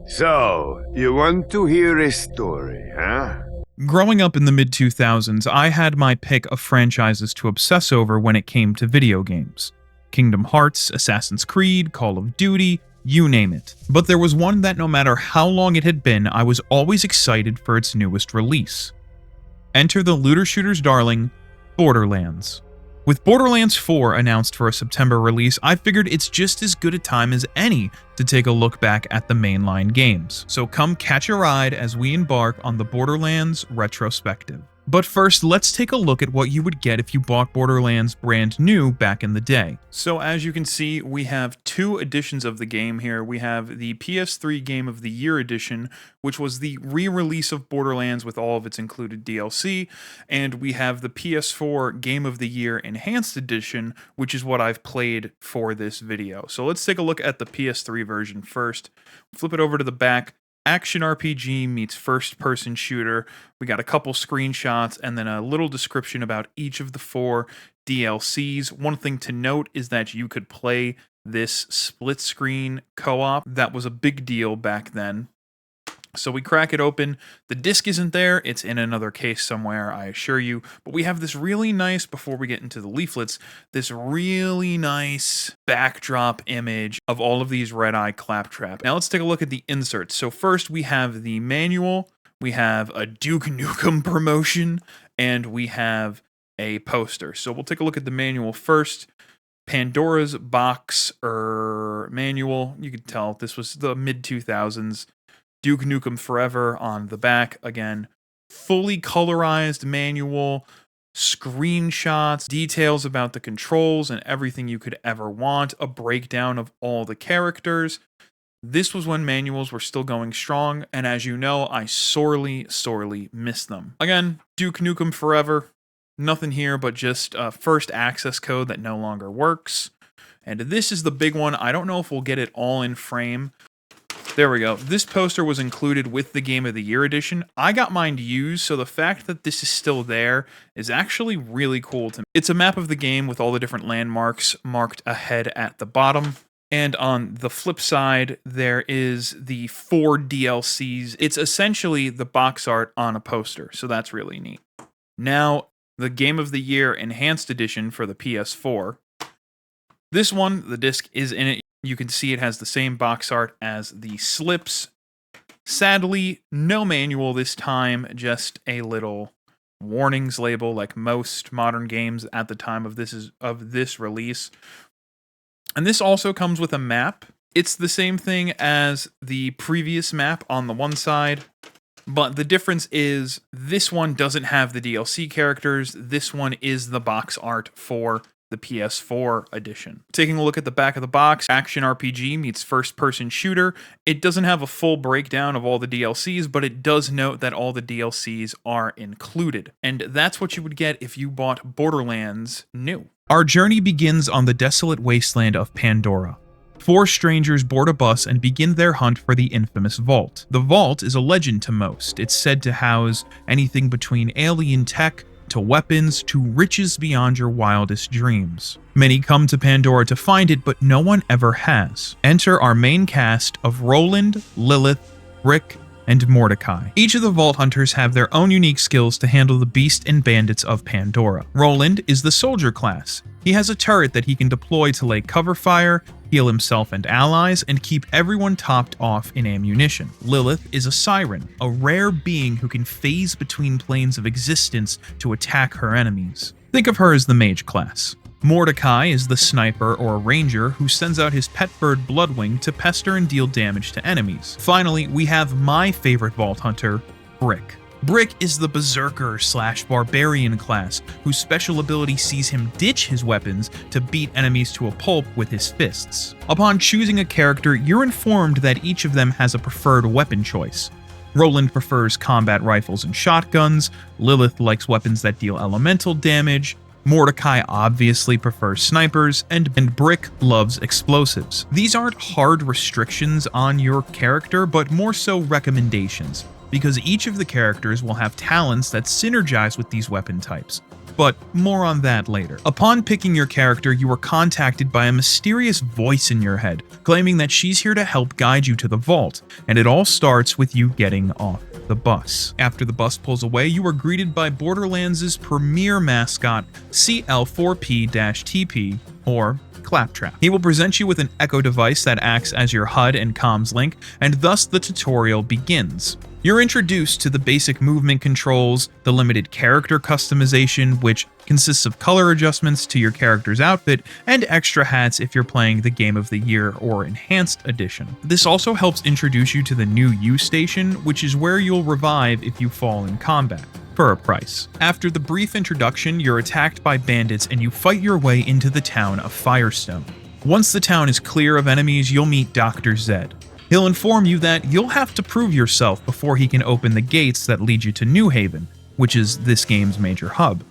So, you want to hear a story, huh? Growing up in the mid-2000s, I had my pick of franchises to obsess over when it came to video games. Kingdom Hearts, Assassin's Creed, Call of Duty, you name it. But there was one that no matter how long it had been, I was always excited for its newest release. Enter the looter shooter's darling, Borderlands. With Borderlands 4 announced for a September release, I figured it's just as good a time as any to take a look back at the mainline games. So come catch a ride as we embark on the Borderlands Retrospective. But first, let's take a look at what you would get if you bought Borderlands brand new back in the day. So as you can see, we have two editions of the game here. We have the PS3 Game of the Year edition, which was the re-release of Borderlands with all of its included DLC, and we have the PS4 Game of the Year Enhanced edition, which is what I've played for this video. So let's take a look at the PS3 version first. Flip it over to the back. Action RPG meets first-person shooter. We got a couple screenshots and then a little description about each of the 4 DLCs. One thing to note is that you could play this split-screen co-op. That was a big deal back then. So we crack it open. The disc isn't there. It's in another case somewhere, I assure you. But we have this really nice, before we get into the leaflets, this really nice backdrop image of all of these red-eye claptrap. Now let's take a look at the inserts. So first we have the manual, we have a Duke Nukem promotion, and we have a poster. So we'll take a look at the manual first. Pandora's Box manual. You can tell this was the mid-2000s. Duke Nukem Forever on the back. Again, fully colorized manual, screenshots, details about the controls and everything you could ever want, a breakdown of all the characters. This was when manuals were still going strong, and as you know, I sorely, sorely miss them. Again, Duke Nukem Forever, nothing here but just a first access code that no longer works. And this is the big one. I don't know if we'll get it all in frame. There we go. This poster was included with the Game of the Year edition. I got mine used, so the fact that this is still there is actually really cool to me. It's a map of the game with all the different landmarks marked ahead at the bottom. And on the flip side, there is the 4 DLCs. It's essentially the box art on a poster, so that's really neat. Now, the Game of the Year Enhanced Edition for the PS4. This one, the disc is in it. You can see it has the same box art as the slips. Sadly, no manual this time, just a little warnings label like most modern games at the time of this release. And this also comes with a map. It's the same thing as the previous map on the one side, but the difference is this one doesn't have the DLC characters. This one is the box art for the PS4 edition. Taking a look at the back of the box, Action RPG meets first-person shooter. It doesn't have a full breakdown of all the DLCs, but it does note that all the DLCs are included. And that's what you would get if you bought Borderlands new. Our journey begins on the desolate wasteland of Pandora. 4 strangers board a bus and begin their hunt for the infamous vault. The vault is a legend to most. It's said to house anything between alien tech to weapons, to riches beyond your wildest dreams. Many come to Pandora to find it, but no one ever has. Enter our main cast of Roland, Lilith, Brick, and Mordecai. Each of the Vault Hunters have their own unique skills to handle the beasts and bandits of Pandora. Roland is the soldier class. He has a turret that he can deploy to lay cover fire, heal himself and allies, and keep everyone topped off in ammunition. Lilith is a siren, a rare being who can phase between planes of existence to attack her enemies. Think of her as the mage class. Mordecai is the sniper or ranger who sends out his pet bird Bloodwing to pester and deal damage to enemies. Finally, we have my favorite Vault Hunter, Brick. Brick is the berserker / barbarian class, whose special ability sees him ditch his weapons to beat enemies to a pulp with his fists. Upon choosing a character, you're informed that each of them has a preferred weapon choice. Roland prefers combat rifles and shotguns, Lilith likes weapons that deal elemental damage, Mordecai obviously prefers snipers, and Brick loves explosives. These aren't hard restrictions on your character, but more so recommendations, because each of the characters will have talents that synergize with these weapon types. but more on that later. Upon picking your character, you are contacted by a mysterious voice in your head, claiming that she's here to help guide you to the vault, and it all starts with you getting off the bus. After the bus pulls away, you are greeted by Borderlands' premier mascot, CL4P-TP, or Claptrap. He will present you with an echo device that acts as your HUD and comms link, and thus the tutorial begins. You're introduced to the basic movement controls, the limited character customization, which consists of color adjustments to your character's outfit, and extra hats if you're playing the Game of the Year or Enhanced Edition. This also helps introduce you to the new U Station, which is where you'll revive if you fall in combat, for a price. After the brief introduction, you're attacked by bandits and you fight your way into the town of Firestone. Once the town is clear of enemies, you'll meet Dr. Zed. He'll inform you that you'll have to prove yourself before he can open the gates that lead you to New Haven, which is this game's major hub.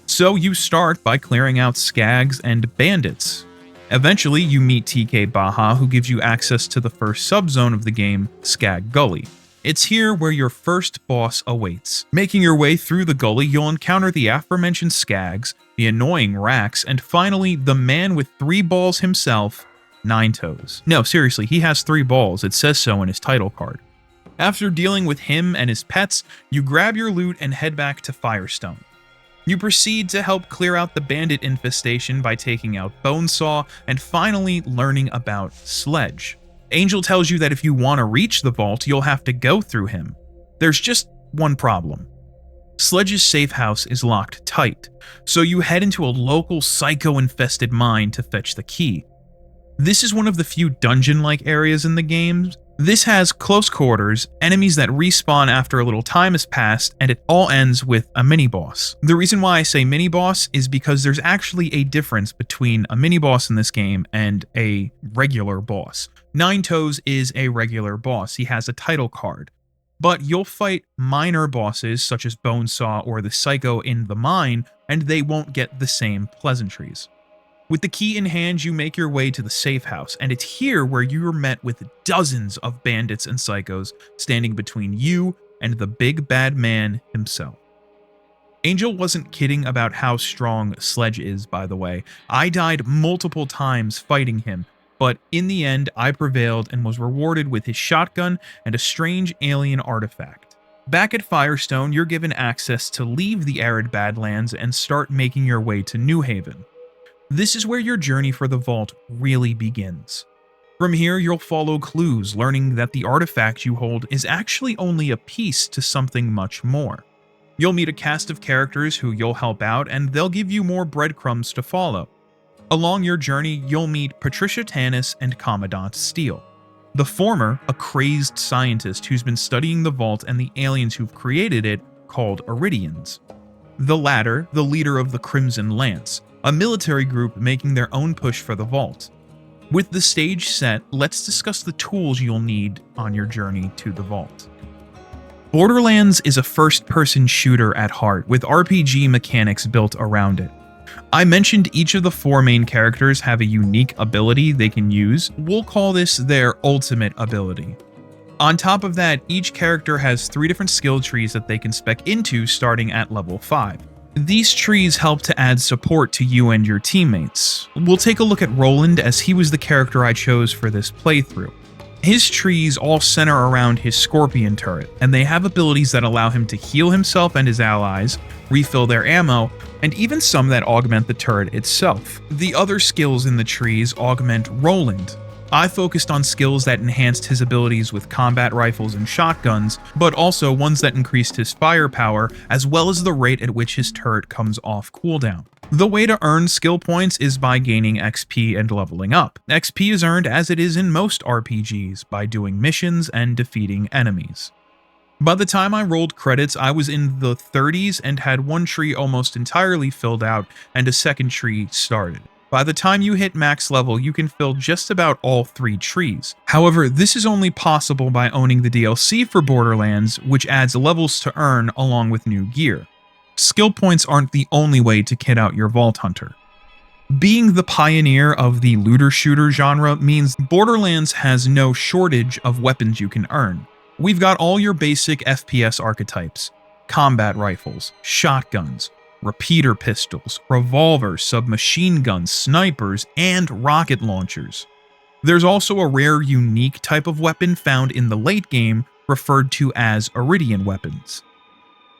So you start by clearing out skags and bandits. Eventually, you meet TK Baja, who gives you access to the first subzone of the game, Skag Gully. It's here where your first boss awaits. Making your way through the gully, you'll encounter the aforementioned skags, the annoying racks, and finally, the man with 3 balls himself, Nine Toes. No, seriously, he has 3 balls, it says so in his title card. After dealing with him and his pets, you grab your loot and head back to Firestone. You proceed to help clear out the bandit infestation by taking out Bonesaw and finally learning about Sledge. Angel tells you that if you want to reach the vault, you'll have to go through him. There's just one problem. Sledge's safe house is locked tight, so you head into a local psycho-infested mine to fetch the key. This is one of the few dungeon-like areas in the game. This has close quarters, enemies that respawn after a little time has passed, and it all ends with a mini-boss. The reason why I say mini-boss is because there's actually a difference between a mini-boss in this game and a regular boss. Nine Toes is a regular boss, he has a title card. But you'll fight minor bosses such as Bonesaw or the Psycho in the mine, and they won't get the same pleasantries. With the key in hand, you make your way to the safe house, and it's here where you are met with dozens of bandits and psychos standing between you and the big bad man himself. Angel wasn't kidding about how strong Sledge is, by the way. I died multiple times fighting him, but in the end, I prevailed and was rewarded with his shotgun and a strange alien artifact. Back at Firestone, you're given access to leave the arid Badlands and start making your way to New Haven. This is where your journey for the vault really begins. From here, you'll follow clues, learning that the artifact you hold is actually only a piece to something much more. You'll meet a cast of characters who you'll help out, and they'll give you more breadcrumbs to follow. Along your journey, you'll meet Patricia Tanis and Commandant Steele. The former, a crazed scientist who's been studying the vault and the aliens who've created it, called Iridians. The latter, the leader of the Crimson Lance, a military group making their own push for the vault. With the stage set, let's discuss the tools you'll need on your journey to the vault. Borderlands is a first-person shooter at heart, with RPG mechanics built around it. I mentioned each of the 4 main characters have a unique ability they can use. We'll call this their ultimate ability. On top of that, each character has 3 different skill trees that they can spec into starting at level 5. These trees help to add support to you and your teammates. We'll take a look at Roland, as he was the character I chose for this playthrough. His trees all center around his Scorpion turret, and they have abilities that allow him to heal himself and his allies, refill their ammo, and even some that augment the turret itself. The other skills in the trees augment Roland. I focused on skills that enhanced his abilities with combat rifles and shotguns, but also ones that increased his firepower, as well as the rate at which his turret comes off cooldown. The way to earn skill points is by gaining XP and leveling up. XP is earned as it is in most RPGs, by doing missions and defeating enemies. By the time I rolled credits, I was in the 30s and had one tree almost entirely filled out and a second tree started. By the time you hit max level, you can fill just about all 3 trees. However, this is only possible by owning the DLC for Borderlands, which adds levels to earn along with new gear. Skill points aren't the only way to kit out your Vault Hunter. Being the pioneer of the looter-shooter genre means Borderlands has no shortage of weapons you can earn. We've got all your basic FPS archetypes: combat rifles, shotguns, repeater pistols, revolvers, submachine guns, snipers, and rocket launchers. There's also a rare, unique type of weapon found in the late game referred to as Iridian weapons.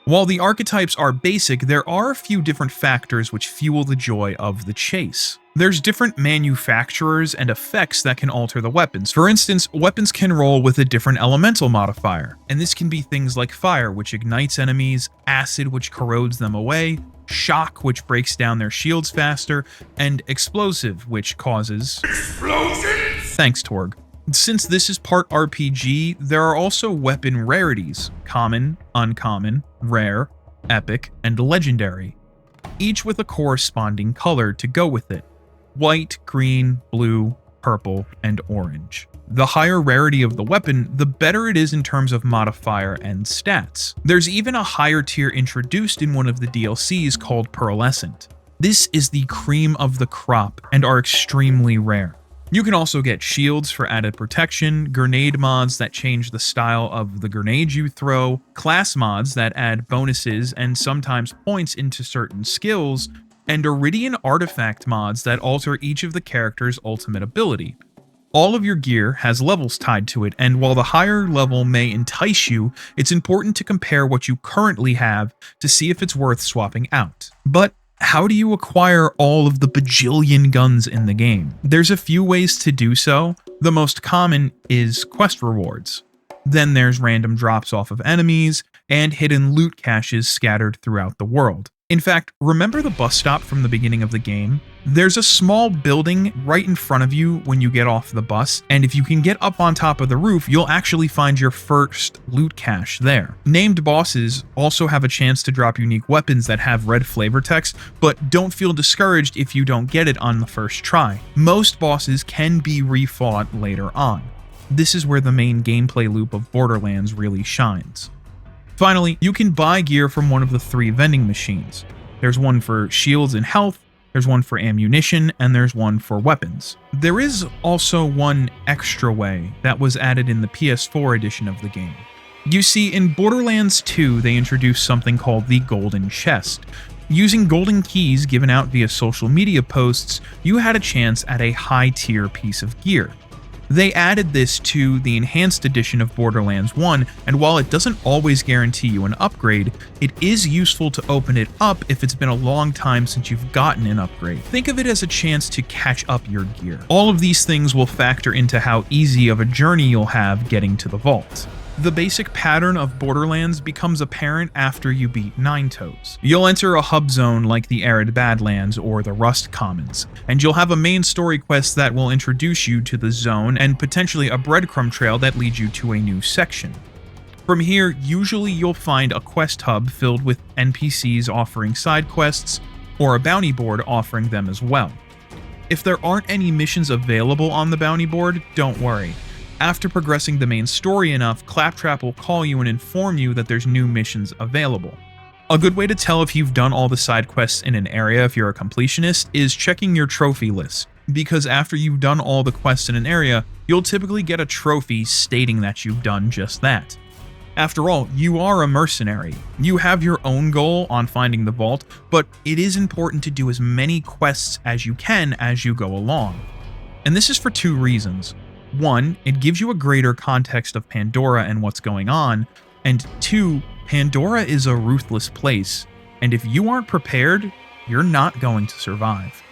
While the archetypes are basic, there are a few different factors which fuel the joy of the chase. There's different manufacturers and effects that can alter the weapons. For instance, weapons can roll with a different elemental modifier, and this can be things like fire, which ignites enemies, acid, which corrodes them away, shock, which breaks down their shields faster, and explosive, which causes explosions! Thanks, Torg. Since this is part RPG, there are also weapon rarities: common, uncommon, rare, epic, and legendary, each with a corresponding color to go with it: white, green, blue, purple, and orange. The higher rarity of the weapon, the better it is in terms of modifier and stats. There's even a higher tier introduced in one of the DLCs called Pearlescent. This is the cream of the crop and are extremely rare. You can also get shields for added protection, grenade mods that change the style of the grenade you throw, class mods that add bonuses and sometimes points into certain skills, and Iridian artifact mods that alter each of the character's ultimate ability. All of your gear has levels tied to it, and while the higher level may entice you, it's important to compare what you currently have to see if it's worth swapping out. But how do you acquire all of the bajillion guns in the game? There's a few ways to do so. The most common is quest rewards. Then there's random drops off of enemies and hidden loot caches scattered throughout the world. In fact, remember the bus stop from the beginning of the game? There's a small building right in front of you when you get off the bus, and if you can get up on top of the roof, you'll actually find your first loot cache there. Named bosses also have a chance to drop unique weapons that have red flavor text, but don't feel discouraged if you don't get it on the first try. Most bosses can be refought later on. This is where the main gameplay loop of Borderlands really shines. Finally, you can buy gear from one of the 3 vending machines. There's one for shields and health, there's one for ammunition, and there's one for weapons. There is also one extra way that was added in the PS4 edition of the game. You see, in Borderlands 2, they introduced something called the Golden Chest. Using golden keys given out via social media posts, you had a chance at a high-tier piece of gear. They added this to the enhanced edition of Borderlands 1, and while it doesn't always guarantee you an upgrade, it is useful to open it up if it's been a long time since you've gotten an upgrade. Think of it as a chance to catch up your gear. All of these things will factor into how easy of a journey you'll have getting to the vault. The basic pattern of Borderlands becomes apparent after you beat Ninetoes. You'll enter a hub zone like the Arid Badlands or the Rust Commons, and you'll have a main story quest that will introduce you to the zone and potentially a breadcrumb trail that leads you to a new section. From here, usually you'll find a quest hub filled with NPCs offering side quests, or a bounty board offering them as well. If there aren't any missions available on the bounty board, don't worry. After progressing the main story enough, Claptrap will call you and inform you that there's new missions available. A good way to tell if you've done all the side quests in an area if you're a completionist is checking your trophy list, because after you've done all the quests in an area, you'll typically get a trophy stating that you've done just that. After all, you are a mercenary. You have your own goal on finding the vault, but it is important to do as many quests as you can as you go along. And this is for 2 reasons. 1, it gives you a greater context of Pandora and what's going on, and 2, Pandora is a ruthless place, and if you aren't prepared, you're not going to survive.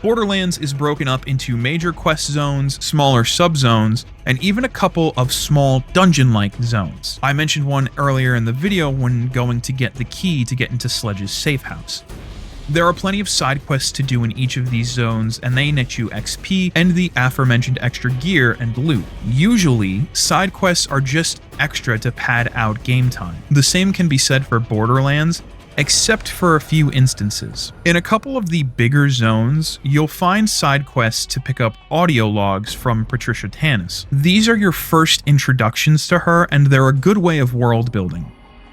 Borderlands is broken up into major quest zones, smaller subzones, and even a couple of small dungeon-like zones. I mentioned one earlier in the video when going to get the key to get into Sledge's safe house. There are plenty of side quests to do in each of these zones, and they net you XP and the aforementioned extra gear and loot. Usually, side quests are just extra to pad out game time. The same can be said for Borderlands, except for a few instances. In a couple of the bigger zones, you'll find side quests to pick up audio logs from Patricia Tannis. These are your first introductions to her, and they're a good way of world building.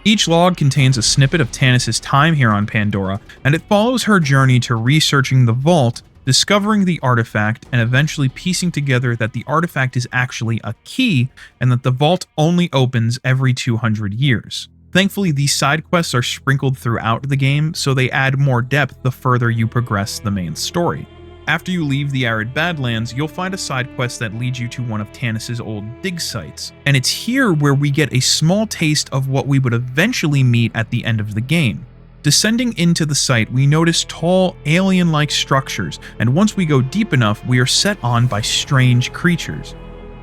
Each log contains a snippet of Tannis' time here on Pandora, and it follows her journey to researching the vault, discovering the artifact, and eventually piecing together that the artifact is actually a key, and that the vault only opens every 200 years. Thankfully, these side quests are sprinkled throughout the game, so they add more depth the further you progress the main story. After you leave the arid Badlands, you'll find a side quest that leads you to one of Tannis' old dig sites, and it's here where we get a small taste of what we would eventually meet at the end of the game. Descending into the site, we notice tall, alien-like structures, and once we go deep enough, we are set on by strange creatures.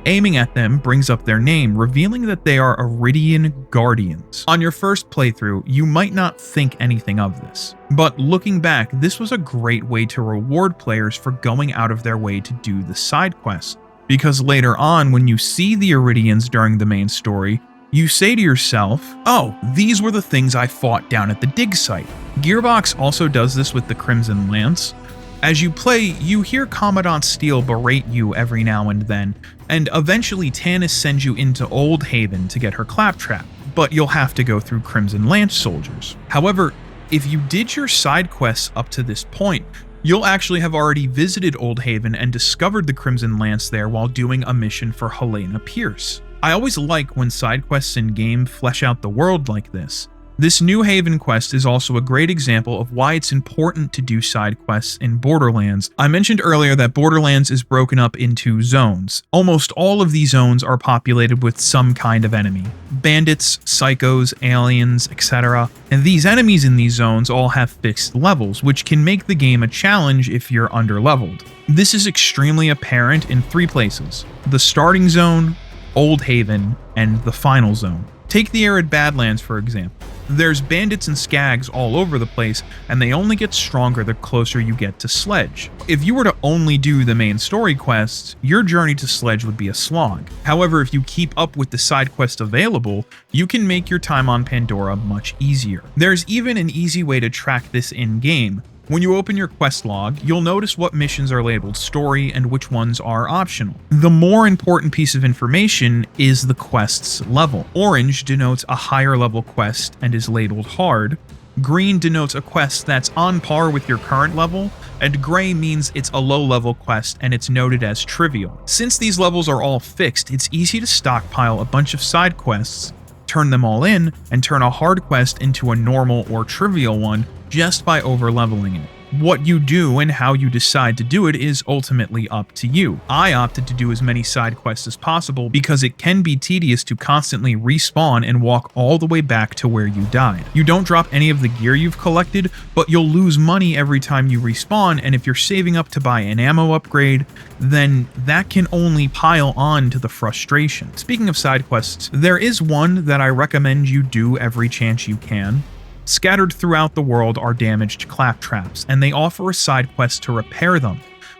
Aiming at them brings up their name, revealing that they are Iridian Guardians. On your first playthrough, you might not think anything of this, but looking back, this was a great way to reward players for going out of their way to do the side quests, because later on, when you see the Iridians during the main story, you say to yourself, oh, these were the things I fought down at the dig site. Gearbox also does this with the Crimson Lance. As you play, you hear Commandant Steele berate you every now and then, and eventually Tannis sends you into Old Haven to get her claptrap, but you'll have to go through Crimson Lance soldiers. However, if you did your side quests up to this point, you'll actually have already visited Old Haven and discovered the Crimson Lance there while doing a mission for Helena Pierce. I always like when side quests in-game flesh out the world like this. This New Haven quest is also a great example of why it's important to do side quests in Borderlands. I mentioned earlier that Borderlands is broken up into zones. Almost all of these zones are populated with some kind of enemy. Bandits, psychos, aliens, etc. And these enemies in these zones all have fixed levels, which can make the game a challenge if you're underleveled. This is extremely apparent in 3 places: the starting zone, Old Haven, and the final zone. Take the arid Badlands for example. There's bandits and skags all over the place, and they only get stronger the closer you get to Sledge. If you were to only do the main story quests, your journey to Sledge would be a slog. However, if you keep up with the side quests available, you can make your time on Pandora much easier. There's even an easy way to track this in-game. When you open your quest log, you'll notice what missions are labeled story and which ones are optional. The more important piece of information is the quest's level. Orange denotes a higher level quest and is labeled hard. Green denotes a quest that's on par with your current level, and gray means it's a low level quest and it's noted as trivial. Since these levels are all fixed, it's easy to stockpile a bunch of side quests, turn them all in, and turn a hard quest into a normal or trivial one just by over-leveling it. What you do and how you decide to do it is ultimately up to you. I opted to do as many side quests as possible because it can be tedious to constantly respawn and walk all the way back to where you died. You don't drop any of the gear you've collected, but you'll lose money every time you respawn, and if you're saving up to buy an ammo upgrade, then that can only pile on to the frustration. Speaking of side quests, there is one that I recommend you do every chance you can. Scattered throughout the world are damaged claptraps, and they offer a side quest to repair them.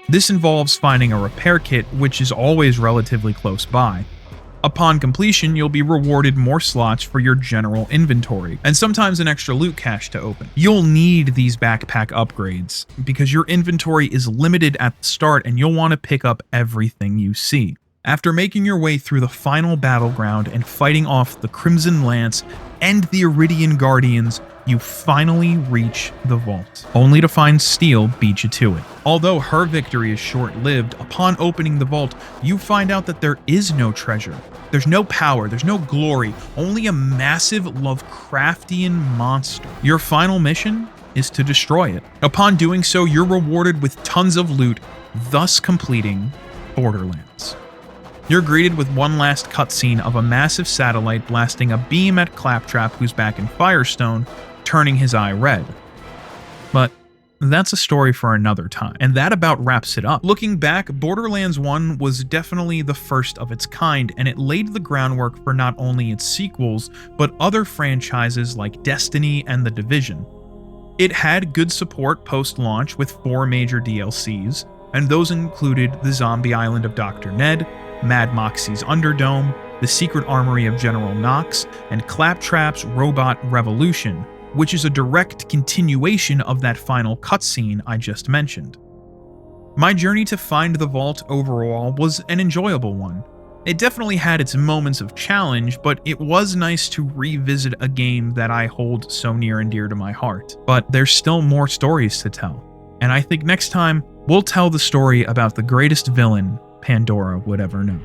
This involves finding a repair kit, which is always relatively close by. Upon completion, you'll be rewarded more slots for your general inventory, and sometimes an extra loot cache to open. You'll need these backpack upgrades, because your inventory is limited at the start and you'll want to pick up everything you see. After making your way through the final battleground and fighting off the Crimson Lance and the Iridian Guardians, you finally reach the vault, only to find Steele beat you to it. Although her victory is short-lived, upon opening the vault, you find out that there is no treasure. There's no power, there's no glory, only a massive Lovecraftian monster. Your final mission is to destroy it. Upon doing so, you're rewarded with tons of loot, thus completing Borderlands. You're greeted with one last cutscene of a massive satellite blasting a beam at Claptrap, who's back in Firestone, turning his eye red. But that's a story for another time, and that about wraps it up. Looking back, Borderlands 1 was definitely the first of its kind, and it laid the groundwork for not only its sequels, but other franchises like Destiny and The Division. It had good support post-launch with 4 major DLCs, and those included the Zombie Island of Dr. Ned, Mad Moxie's Underdome, the Secret Armory of General Knox, and Claptrap's Robot Revolution, which is a direct continuation of that final cutscene I just mentioned. My journey to find the vault overall was an enjoyable one. It definitely had its moments of challenge, but it was nice to revisit a game that I hold so near and dear to my heart. But there's still more stories to tell, and I think next time we'll tell the story about the greatest villain Pandora would ever know.